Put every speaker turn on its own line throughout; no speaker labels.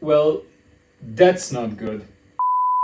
Well, that's not good.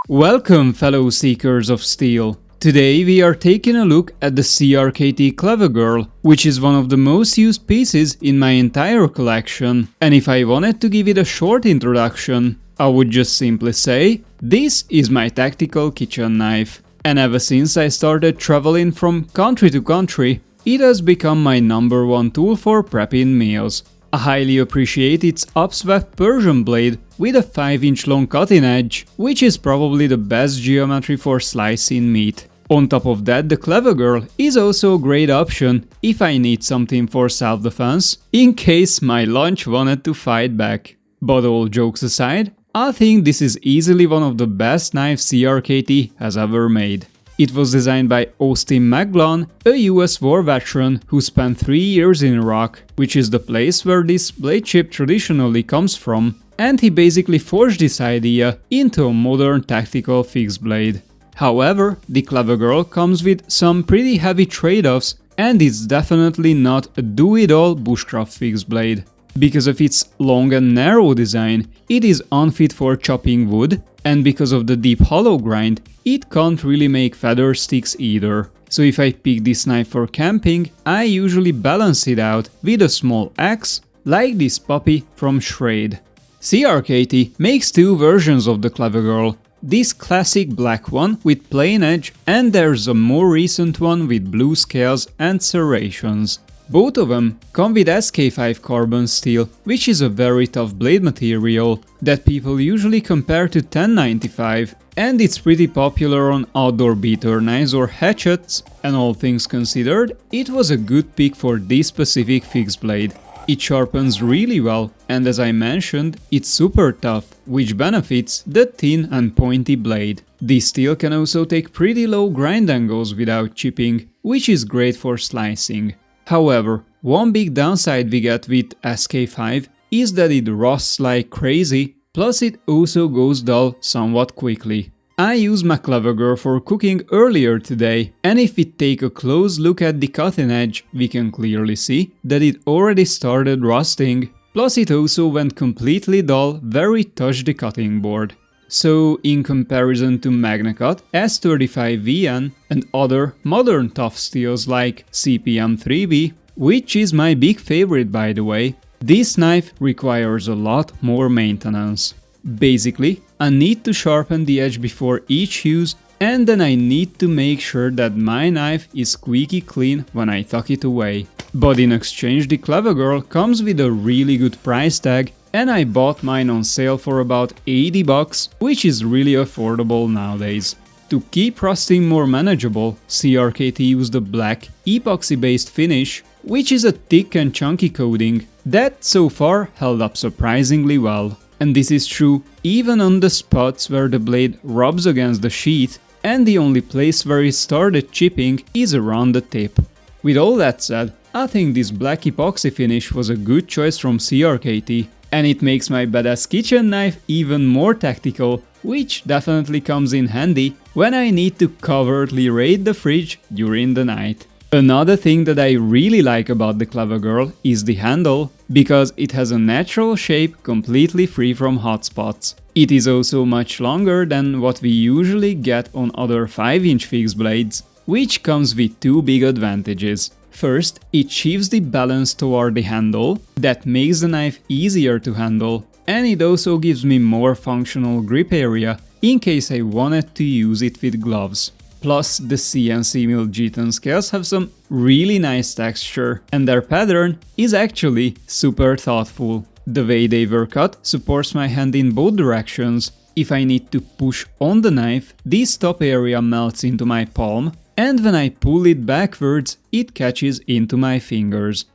Welcome, fellow seekers of steel. Today we are taking a look at the CRKT Clever Girl, which is one of the most used pieces in my entire collection. And if I wanted to give it a short introduction, I would just simply say, this is my tactical kitchen knife. And ever since I started traveling from country to country, it has become my number one tool for prepping meals. I highly appreciate its upswept Persian blade with a 5-inch long cutting edge, which is probably the best geometry for slicing meat. On top of that, the Clever Girl is also a great option if I need something for self-defense, in case my lunch wanted to fight back. But all jokes aside, I think this is easily one of the best knives CRKT has ever made. It was designed by Austin McGlaun, a US war veteran who spent 3 years in Iraq, which is the place where this blade chip traditionally comes from, and he basically forged this idea into a modern tactical fixed blade. However, the Clever Girl comes with some pretty heavy trade-offs, and it's definitely not a do-it-all bushcraft fixed blade. Because of its long and narrow design, it is unfit for chopping wood, and because of the deep hollow grind, it can't really make feather sticks either. So if I pick this knife for camping, I usually balance it out with a small axe, like this puppy from Shred. CRKT makes two versions of the Clever Girl. This classic black one with plain edge, and there's a more recent one with blue scales and serrations. Both of them come with SK5 carbon steel, which is a very tough blade material that people usually compare to 1095, and it's pretty popular on outdoor beater knives or hatchets, and all things considered, it was a good pick for this specific fixed blade. It sharpens really well, and as I mentioned, it's super tough, which benefits the thin and pointy blade. This steel can also take pretty low grind angles without chipping, which is great for slicing. However, one big downside we get with SK5 is that it rusts like crazy, plus it also goes dull somewhat quickly. I used my Clever Girl for cooking earlier today, and if we take a close look at the cutting edge, we can clearly see that it already started rusting, plus it also went completely dull where it touched the cutting board. So, in comparison to MagnaCut, S35VN and other modern tough steels like CPM 3V, which is my big favorite by the way, this knife requires a lot more maintenance. Basically, I need to sharpen the edge before each use, and then I need to make sure that my knife is squeaky clean when I tuck it away. But in exchange, the Clever Girl comes with a really good price tag, and I bought mine on sale for about $80, which is really affordable nowadays. To keep rusting more manageable, CRKT used a black, epoxy-based finish, which is a thick and chunky coating that so far held up surprisingly well. And this is true even on the spots where the blade rubs against the sheath, and the only place where it started chipping is around the tip. With all that said, I think this black epoxy finish was a good choice from CRKT, and it makes my badass kitchen knife even more tactical, which definitely comes in handy when I need to covertly raid the fridge during the night. Another thing that I really like about the Clever Girl is the handle, because it has a natural shape completely free from hot spots. It is also much longer than what we usually get on other 5-inch fixed blades, which comes with two big advantages. First, it shifts the balance toward the handle, that makes the knife easier to handle, and it also gives me more functional grip area in case I wanted to use it with gloves. Plus, the CNC milled G10 scales have some really nice texture, and their pattern is actually super thoughtful. The way they were cut supports my hand in both directions. If I need to push on the knife, this top area melts into my palm, and when I pull it backwards, it catches into my fingers.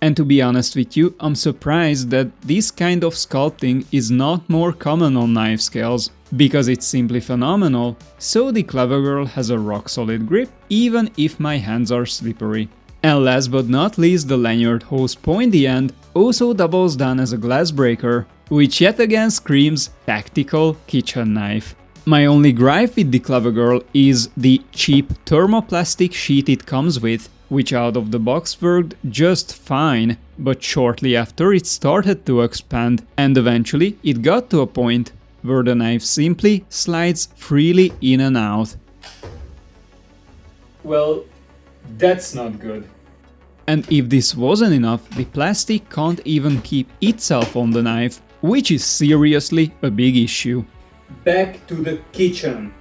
And to be honest with you, I'm surprised that this kind of sculpting is not more common on knife scales, because it's simply phenomenal, so the Clever Girl has a rock solid grip even if my hands are slippery. And last but not least, the lanyard hose pointy end also doubles down as a glass breaker, which yet again screams tactical kitchen knife. My only gripe with the Clever Girl is the cheap thermoplastic sheet it comes with, which out of the box worked just fine, but shortly after it started to expand, and eventually it got to a point where the knife simply slides freely in and out.
Well, that's not good.
And if this wasn't enough, the plastic can't even keep itself on the knife, which is seriously a big issue.
Back to the kitchen.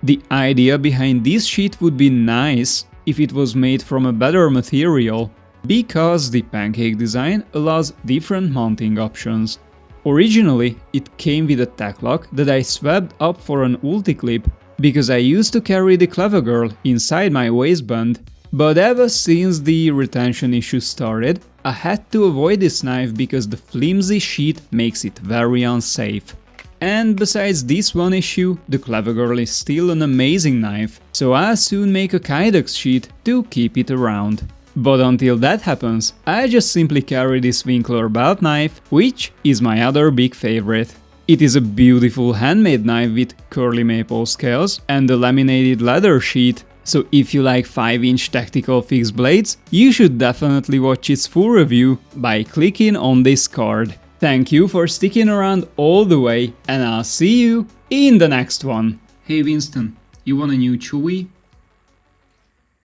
The idea behind this sheet would be nice if it was made from a better material, because the pancake design allows different mounting options. Originally, it came with a tack lock that I swapped up for an ulti-clip, because I used to carry the Clever Girl inside my waistband, but ever since the retention issue started, I had to avoid this knife because the flimsy sheet makes it very unsafe. And besides this one issue, the Clever Girl is still an amazing knife, so I'll soon make a Kydex sheet to keep it around. But until that happens, I just simply carry this Winkler belt knife, which is my other big favorite. It is a beautiful handmade knife with curly maple scales and a laminated leather sheet, so if you like 5-inch tactical fixed blades, you should definitely watch its full review by clicking on this card. Thank you for sticking around all the way, and I'll see you in the next one. Hey Winston, you want a new chewy?